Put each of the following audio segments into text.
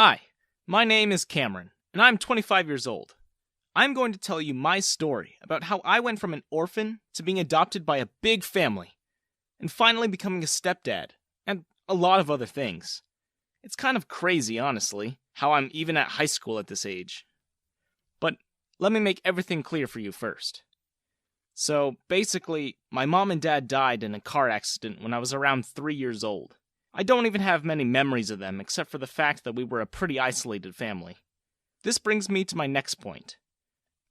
Hi, my name is Cameron, and I'm 25 years old. I'm going to tell you my story about how I went from an orphan to being adopted by a big family, and finally becoming a stepdad, and a lot of other things. It's kind of crazy, honestly, how I'm even at high school at this age. But let me make everything clear for you first. So, basically, my mom and dad died in a car accident when I was around 3 years old. I don't even have many memories of them except for the fact that we were a pretty isolated family. This brings me to my next point.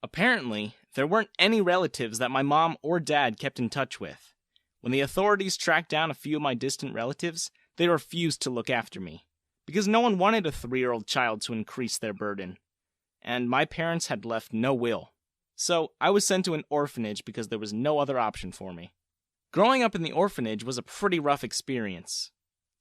Apparently, there weren't any relatives that my mom or dad kept in touch with. When the authorities tracked down a few of my distant relatives, they refused to look after me, because no one wanted a 3-year-old child to increase their burden. And my parents had left no will. So I was sent to an orphanage because there was no other option for me. Growing up in the orphanage was a pretty rough experience.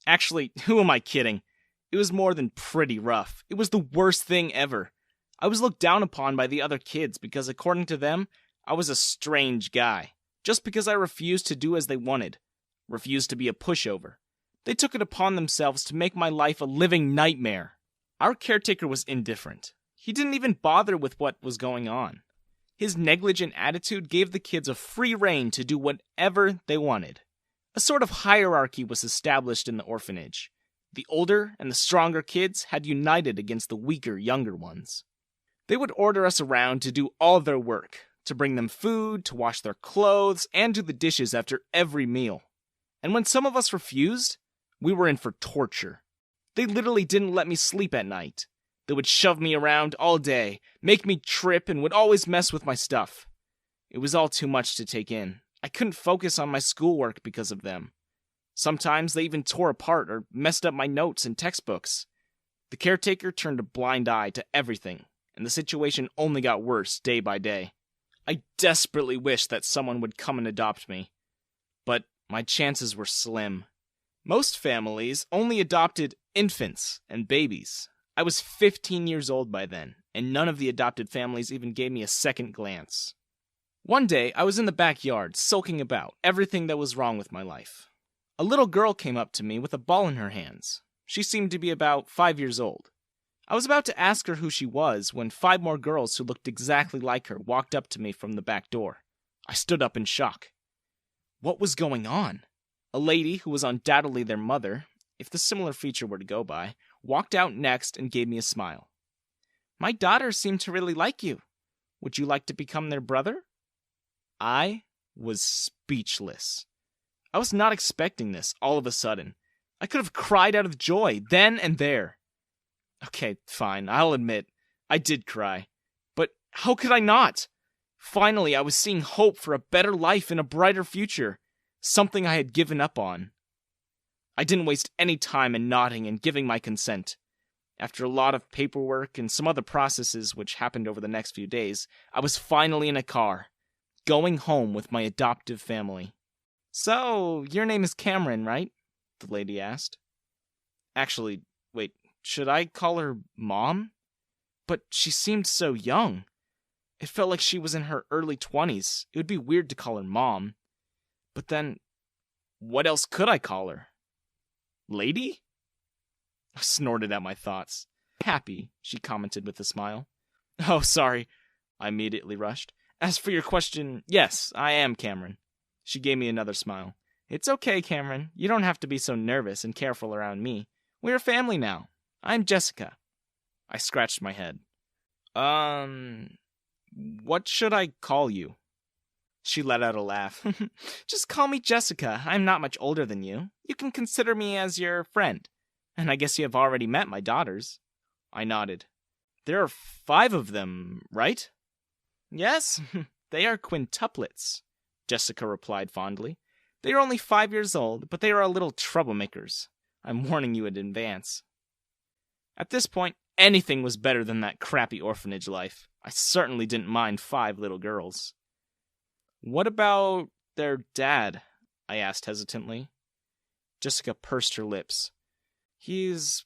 Actually, who am I kidding? It was more than pretty rough. It was the worst thing ever. I was looked down upon by the other kids because, according to them, I was a strange guy. Just because I refused to do as they wanted. Refused to be a pushover. They took it upon themselves to make my life a living nightmare. Our caretaker was indifferent. He didn't even bother with what was going on. His negligent attitude gave the kids a free rein to do whatever they wanted. A sort of hierarchy was established in the orphanage. The older and the stronger kids had united against the weaker, younger ones. They would order us around to do all their work, to bring them food, to wash their clothes, and do the dishes after every meal. And when some of us refused, we were in for torture. They literally didn't let me sleep at night. They would shove me around all day, make me trip, and would always mess with my stuff. It was all too much to take in. I couldn't focus on my schoolwork because of them. Sometimes they even tore apart or messed up my notes and textbooks. The caretaker turned a blind eye to everything, and the situation only got worse day by day. I desperately wished that someone would come and adopt me, but my chances were slim. Most families only adopted infants and babies. I was 15 years old by then, and none of the adopted families even gave me a second glance. One day, I was in the backyard, sulking about everything that was wrong with my life. A little girl came up to me with a ball in her hands. She seemed to be about 5 years old. I was about to ask her who she was when 5 more girls who looked exactly like her walked up to me from the back door. I stood up in shock. What was going on? A lady, who was undoubtedly their mother, if the similar feature were to go by, walked out next and gave me a smile. "My daughters seem to really like you. Would you like to become their brother?" I was speechless. I was not expecting this all of a sudden. I could have cried out of joy then and there. Okay, fine, I'll admit, I did cry. But how could I not? Finally, I was seeing hope for a better life and a brighter future, something I had given up on. I didn't waste any time in nodding and giving my consent. After a lot of paperwork and some other processes which happened over the next few days, I was finally in a car, going home with my adoptive family. "So, your name is Cameron, right?" the lady asked. Actually, wait, should I call her Mom? But she seemed so young. It felt like she was in her early 20s. It would be weird to call her Mom. But then, what else could I call her? Lady? I snorted at my thoughts. "Happy," she commented with a smile. "Oh, sorry," I immediately rushed. "As for your question, yes, I am Cameron." She gave me another smile. "It's okay, Cameron. You don't have to be so nervous and careful around me. We're a family now. I'm Jessica." I scratched my head. What should I call you?" She let out a laugh. "Just call me Jessica. I'm not much older than you. You can consider me as your friend. And I guess you have already met my daughters." I nodded. "There are 5 of them, right?" "Yes, they are quintuplets," Jessica replied fondly. "They are only 5 years old, but they are a little troublemakers. I'm warning you in advance." At this point, anything was better than that crappy orphanage life. I certainly didn't mind 5 little girls. "What about their dad?" I asked hesitantly. Jessica pursed her lips. "He's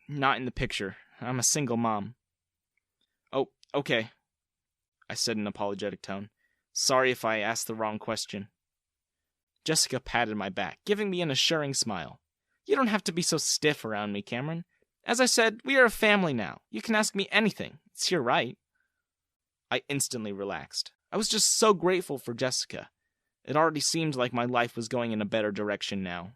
not in the picture. I'm a single mom." "Oh, okay," I said in an apologetic tone. "Sorry if I asked the wrong question." Jessica patted my back, giving me an assuring smile. "You don't have to be so stiff around me, Cameron. As I said, we are a family now. You can ask me anything. It's your right. I instantly relaxed. I was just so grateful for Jessica. It already seemed like my life was going in a better direction now.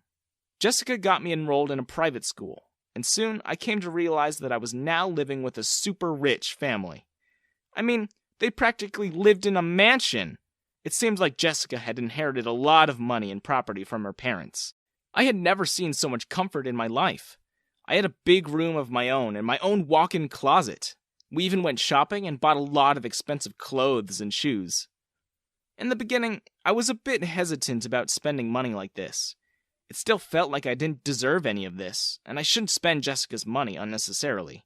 Jessica got me enrolled in a private school, and soon I came to realize that I was now living with a super rich family. I mean, they practically lived in a mansion. It seemed like Jessica had inherited a lot of money and property from her parents. I had never seen so much comfort in my life. I had a big room of my own and my own walk-in closet. We even went shopping and bought a lot of expensive clothes and shoes. In the beginning, I was a bit hesitant about spending money like this. It still felt like I didn't deserve any of this, and I shouldn't spend Jessica's money unnecessarily.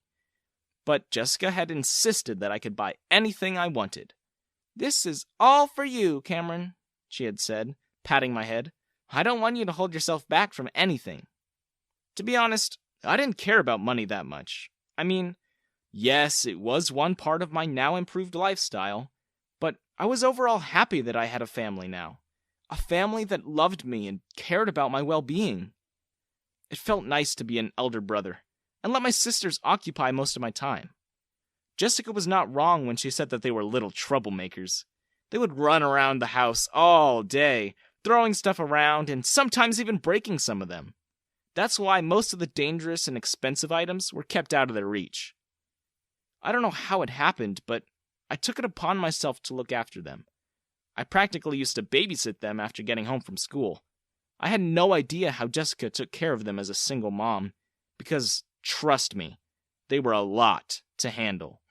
But Jessica had insisted that I could buy anything I wanted. "This is all for you, Cameron," she had said, patting my head. "I don't want you to hold yourself back from anything." To be honest, I didn't care about money that much. I mean, yes, it was one part of my now improved lifestyle, but I was overall happy that I had a family now. A family that loved me and cared about my well-being. It felt nice to be an elder brother, and let my sisters occupy most of my time. Jessica was not wrong when she said that they were little troublemakers. They would run around the house all day, throwing stuff around and sometimes even breaking some of them. That's why most of the dangerous and expensive items were kept out of their reach. I don't know how it happened, but I took it upon myself to look after them. I practically used to babysit them after getting home from school. I had no idea how Jessica took care of them as a single mom, because, trust me, they were a lot to handle.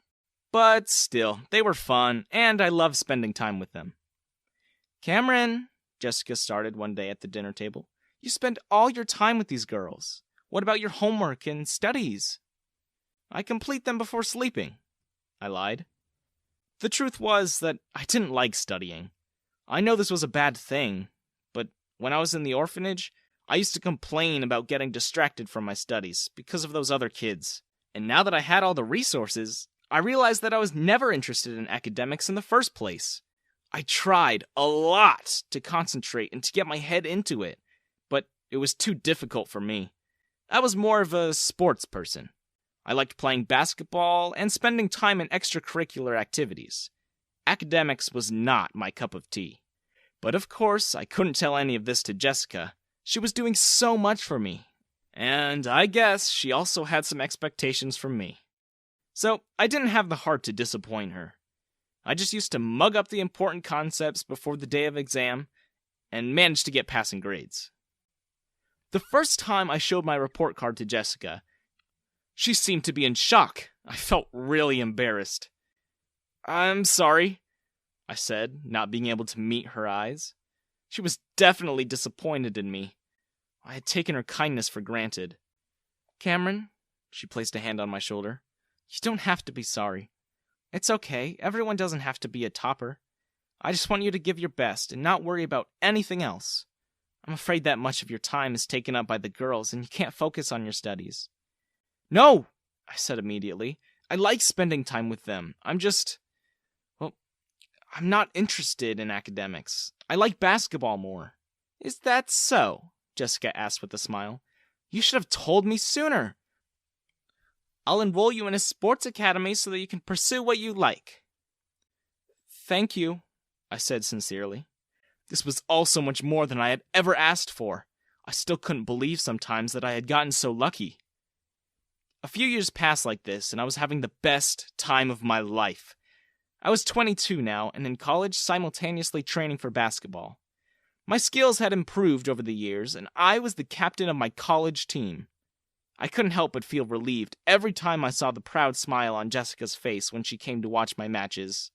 But still, they were fun, and I loved spending time with them. "Cameron," Jessica started one day at the dinner table, "you spend all your time with these girls. What about your homework and studies?" "I complete them before sleeping," I lied. The truth was that I didn't like studying. I know this was a bad thing, but when I was in the orphanage, I used to complain about getting distracted from my studies because of those other kids. And now that I had all the resources, I realized that I was never interested in academics in the first place. I tried a lot to concentrate and to get my head into it, but it was too difficult for me. I was more of a sports person. I liked playing basketball and spending time in extracurricular activities. Academics was not my cup of tea. But of course, I couldn't tell any of this to Jessica. She was doing so much for me. And I guess she also had some expectations from me. So I didn't have the heart to disappoint her. I just used to mug up the important concepts before the day of exam and managed to get passing grades. The first time I showed my report card to Jessica, she seemed to be in shock. I felt really embarrassed. "I'm sorry," I said, not being able to meet her eyes. She was definitely disappointed in me. I had taken her kindness for granted. "Cameron," she placed a hand on my shoulder, "you don't have to be sorry. It's okay, everyone doesn't have to be a topper. I just want you to give your best and not worry about anything else. I'm afraid that much of your time is taken up by the girls and you can't focus on your studies." "No," I said immediately. "I like spending time with them. I'm not interested in academics. I like basketball more." "Is that so?" Jessica asked with a smile. "You should have told me sooner. I'll enroll you in a sports academy so that you can pursue what you like." "Thank you," I said sincerely. This was all so much more than I had ever asked for. I still couldn't believe sometimes that I had gotten so lucky. A few years passed like this, and I was having the best time of my life. I was 22 now, and in college simultaneously training for basketball. My skills had improved over the years, and I was the captain of my college team. I couldn't help but feel relieved every time I saw the proud smile on Jessica's face when she came to watch my matches.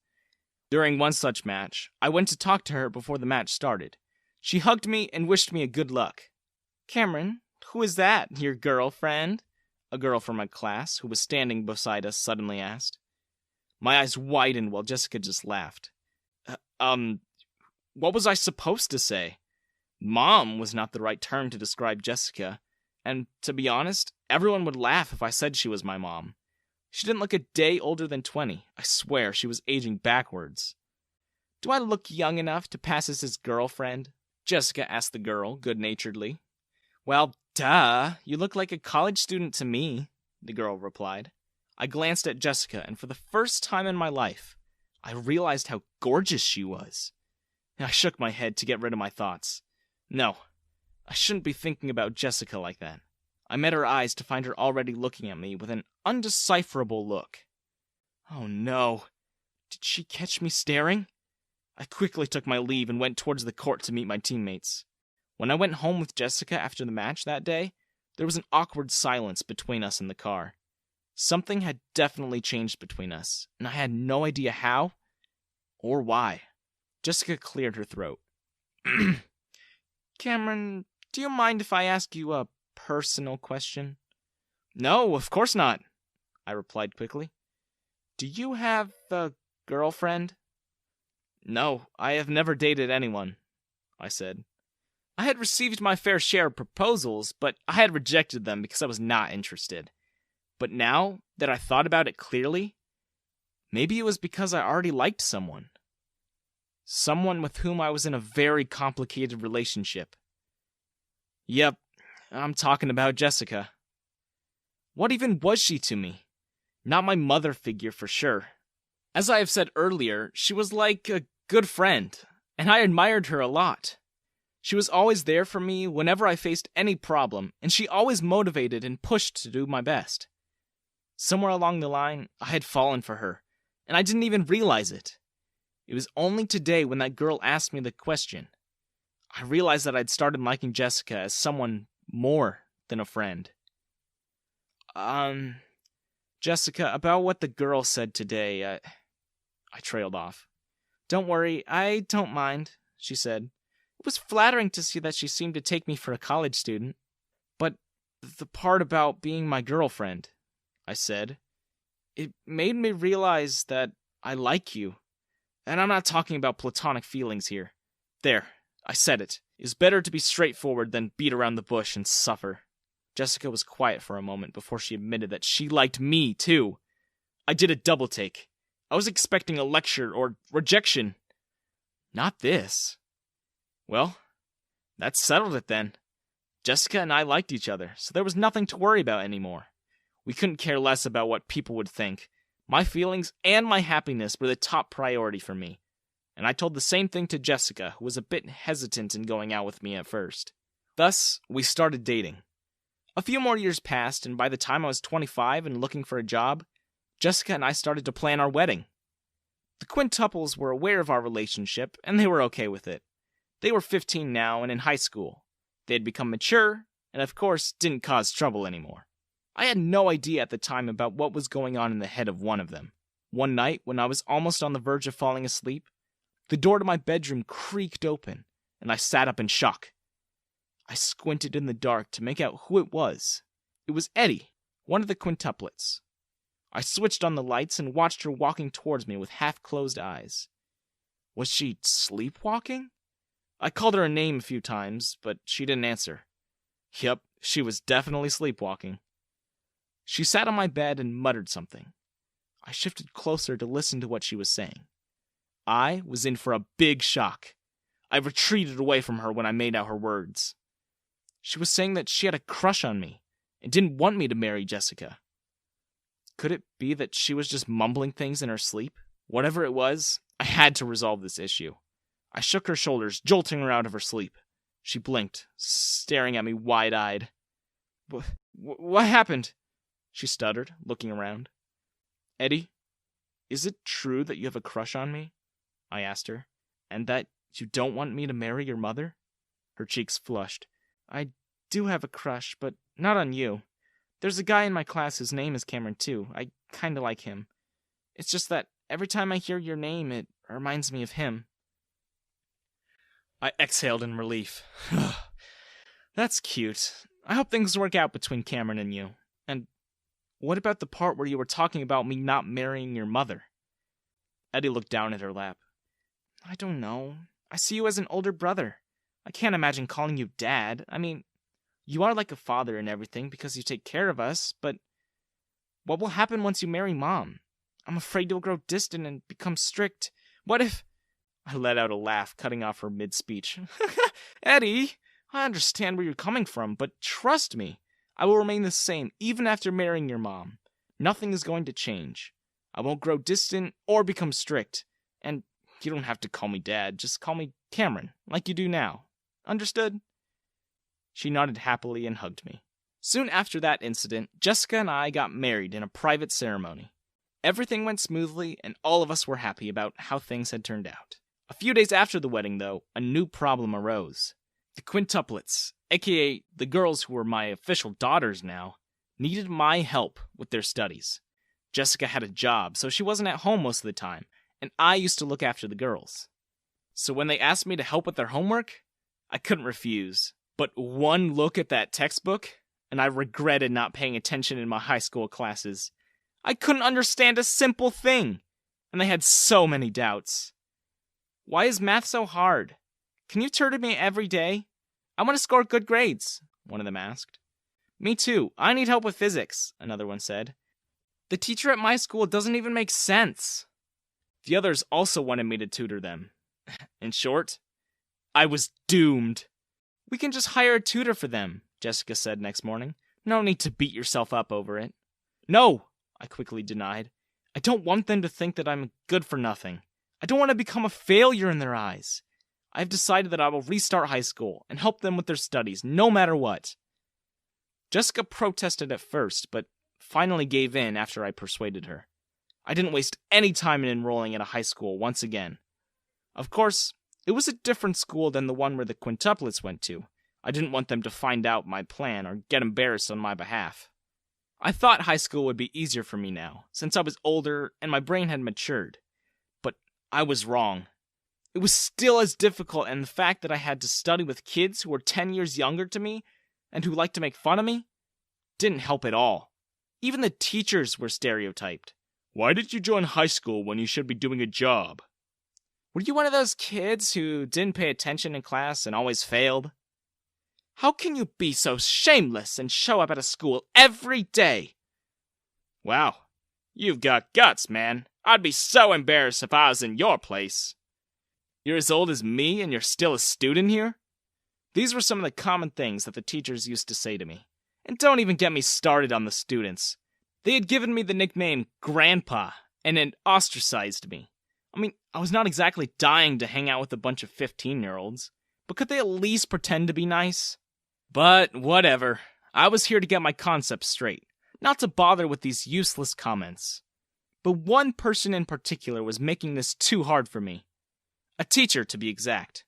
During one such match, I went to talk to her before the match started. She hugged me and wished me a good luck. "Cameron, who is that, your girlfriend?" a girl from my class, who was standing beside us, suddenly asked. My eyes widened while Jessica just laughed. What was I supposed to say? Mom was not the right term to describe Jessica, and to be honest, everyone would laugh if I said she was my mom. She didn't look a day older than 20. I swear she was aging backwards. "Do I look young enough to pass as his girlfriend?" Jessica asked the girl, good-naturedly. "Well, duh. You look like a college student to me," the girl replied. I glanced at Jessica, and for the first time in my life, I realized how gorgeous she was. I shook my head to get rid of my thoughts. No, I shouldn't be thinking about Jessica like that. I met her eyes to find her already looking at me with an undecipherable look. Oh no, did she catch me staring? I quickly took my leave and went towards the court to meet my teammates. When I went home with Jessica after the match that day, there was an awkward silence between us in the car. Something had definitely changed between us, and I had no idea how or why. Jessica cleared her throat. Cameron, do you mind if I ask you a personal question? No, of course not, I replied quickly. Do you have a girlfriend? No, I have never dated anyone, I said. I had received my fair share of proposals, but I had rejected them because I was not interested. But now that I thought about it clearly, maybe it was because I already liked someone. Someone with whom I was in a very complicated relationship. Yep, I'm talking about Jessica. What even was she to me? Not my mother figure for sure. As I have said earlier, she was like a good friend, and I admired her a lot. She was always there for me whenever I faced any problem, and she always motivated and pushed to do my best. Somewhere along the line, I had fallen for her, and I didn't even realize it. It was only today when that girl asked me the question. I realized that I'd started liking Jessica as someone more than a friend. Jessica, about what the girl said today, I trailed off. Don't worry, I don't mind, she said. It was flattering to see that she seemed to take me for a college student. But the part about being my girlfriend, I said, it made me realize that I like you. And I'm not talking about platonic feelings here. There, I said it. It's better to be straightforward than beat around the bush and suffer. Jessica was quiet for a moment before she admitted that she liked me, too. I did a double take. I was expecting a lecture or rejection. Not this. Well, that settled it then. Jessica and I liked each other, so there was nothing to worry about anymore. We couldn't care less about what people would think. My feelings and my happiness were the top priority for me. And I told the same thing to Jessica, who was a bit hesitant in going out with me at first. Thus, we started dating. A few more years passed, and by the time I was 25 and looking for a job, Jessica and I started to plan our wedding. The quintuples were aware of our relationship, and they were okay with it. They were 15 now and in high school. They had become mature, and of course, didn't cause trouble anymore. I had no idea at the time about what was going on in the head of one of them. One night, when I was almost on the verge of falling asleep, the door to my bedroom creaked open, and I sat up in shock. I squinted in the dark to make out who it was. It was Eddie, one of the quintuplets. I switched on the lights and watched her walking towards me with half-closed eyes. Was she sleepwalking? I called her a name a few times, but she didn't answer. Yep, she was definitely sleepwalking. She sat on my bed and muttered something. I shifted closer to listen to what she was saying. I was in for a big shock. I retreated away from her when I made out her words. She was saying that she had a crush on me and didn't want me to marry Jessica. Could it be that she was just mumbling things in her sleep? Whatever it was, I had to resolve this issue. I shook her shoulders, jolting her out of her sleep. She blinked, staring at me wide-eyed. What happened? She stuttered, looking around. Eddie, is it true that you have a crush on me? I asked her. And that you don't want me to marry your mother? Her cheeks flushed. I do have a crush, but not on you. There's a guy in my class whose name is Cameron, too. I kinda like him. It's just that every time I hear your name, it reminds me of him. I exhaled in relief. That's cute. I hope things work out between Cameron and you. And what about the part where you were talking about me not marrying your mother? Eddie looked down at her lap. I don't know. I see you as an older brother. I can't imagine calling you Dad. I mean, you are like a father and everything because you take care of us, but what will happen once you marry Mom? I'm afraid you'll grow distant and become strict. What if... I let out a laugh, cutting off her mid-speech. Eddie, I understand where you're coming from, but trust me, I will remain the same even after marrying your mom. Nothing is going to change. I won't grow distant or become strict. And you don't have to call me Dad, just call me Cameron, like you do now. Understood?" She nodded happily and hugged me. Soon after that incident, Jessica and I got married in a private ceremony. Everything went smoothly, and all of us were happy about how things had turned out. A few days after the wedding, though, a new problem arose. The quintuplets, aka the girls who were my official daughters now, needed my help with their studies. Jessica had a job, so she wasn't at home most of the time, and I used to look after the girls. So when they asked me to help with their homework, I couldn't refuse. But one look at that textbook, and I regretted not paying attention in my high school classes. I couldn't understand a simple thing, and they had so many doubts. "Why is math so hard? Can you turn to me every day? I want to score good grades," one of them asked. "Me too. I need help with physics," another one said. "The teacher at my school doesn't even make sense." The others also wanted me to tutor them. In short, I was doomed. "We can just hire a tutor for them," Jessica said next morning. "No need to beat yourself up over it." "No," I quickly denied. "I don't want them to think that I'm good for nothing. I don't want to become a failure in their eyes. I've decided that I will restart high school and help them with their studies, no matter what." Jessica protested at first, but finally gave in after I persuaded her. I didn't waste any time in enrolling at a high school once again. Of course, it was a different school than the one where the quintuplets went to. I didn't want them to find out my plan or get embarrassed on my behalf. I thought high school would be easier for me now, since I was older and my brain had matured. But I was wrong. It was still as difficult, and the fact that I had to study with kids who were 10 years younger to me and who liked to make fun of me didn't help at all. Even the teachers were stereotyped. "Why did you join high school when you should be doing a job? Were you one of those kids who didn't pay attention in class and always failed? How can you be so shameless and show up at a school every day? Wow, you've got guts, man. I'd be so embarrassed if I was in your place. You're as old as me and you're still a student here?" These were some of the common things that the teachers used to say to me. And don't even get me started on the students. They had given me the nickname Grandpa and had ostracized me. I mean, I was not exactly dying to hang out with a bunch of 15-year-olds, but could they at least pretend to be nice? But whatever. I was here to get my concepts straight, not to bother with these useless comments. But one person in particular was making this too hard for me. A teacher, to be exact.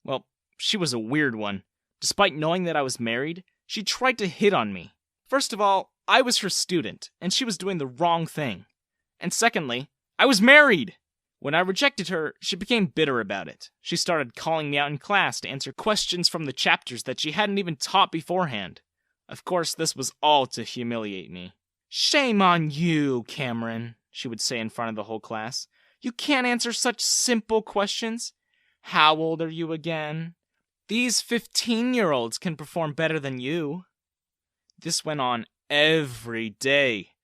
Well, she was a weird one. Despite knowing that I was married, she tried to hit on me. First of all, I was her student, and she was doing the wrong thing. And secondly, I was married! When I rejected her, she became bitter about it. She started calling me out in class to answer questions from the chapters that she hadn't even taught beforehand. Of course, this was all to humiliate me. "Shame on you, Cameron," she would say in front of the whole class. "You can't answer such simple questions. How old are you again? These 15-year-olds can perform better than you." This went on every day.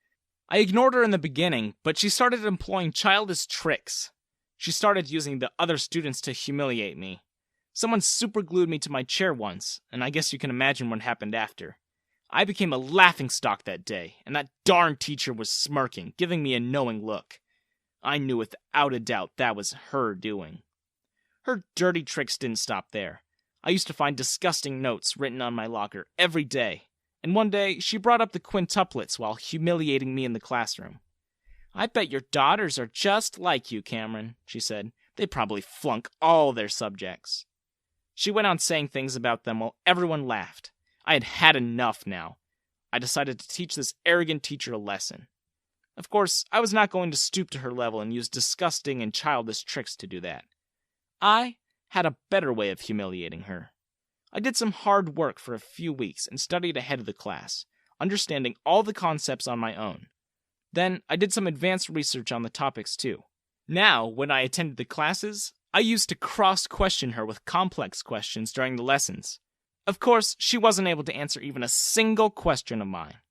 I ignored her in the beginning, but she started employing childish tricks. She started using the other students to humiliate me. Someone superglued me to my chair once, and I guess you can imagine what happened after. I became a laughingstock that day, and that darn teacher was smirking, giving me a knowing look. I knew without a doubt that was her doing. Her dirty tricks didn't stop there. I used to find disgusting notes written on my locker every day. And one day, she brought up the quintuplets while humiliating me in the classroom. "I bet your daughters are just like you, Cameron," she said. "They probably flunk all their subjects." She went on saying things about them while everyone laughed. I had had enough now. I decided to teach this arrogant teacher a lesson. Of course, I was not going to stoop to her level and use disgusting and childish tricks to do that. I had a better way of humiliating her. I did some hard work for a few weeks and studied ahead of the class, understanding all the concepts on my own. Then I did some advanced research on the topics too. Now, when I attended the classes, I used to cross-question her with complex questions during the lessons. Of course, she wasn't able to answer even a single question of mine.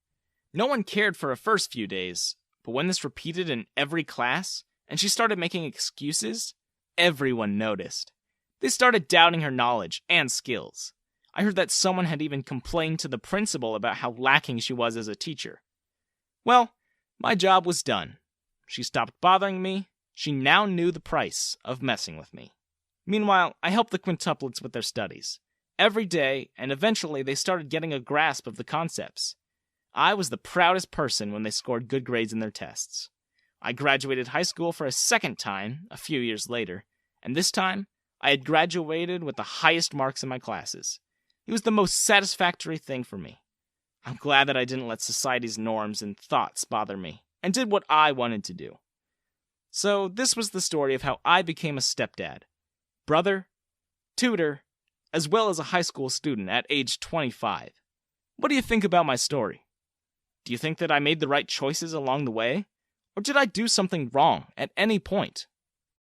No one cared for her first few days, but when this repeated in every class, and she started making excuses, everyone noticed. They started doubting her knowledge and skills. I heard that someone had even complained to the principal about how lacking she was as a teacher. Well, my job was done. She stopped bothering me. She now knew the price of messing with me. Meanwhile, I helped the quintuplets with their studies. Every day, and eventually they started getting a grasp of the concepts. I was the proudest person when they scored good grades in their tests. I graduated high school for a second time a few years later, and this time, I had graduated with the highest marks in my classes. It was the most satisfactory thing for me. I'm glad that I didn't let society's norms and thoughts bother me, and did what I wanted to do. So this was the story of how I became a stepdad, brother, tutor, as well as a high school student at age 25. What do you think about my story? Do you think that I made the right choices along the way? Or did I do something wrong at any point?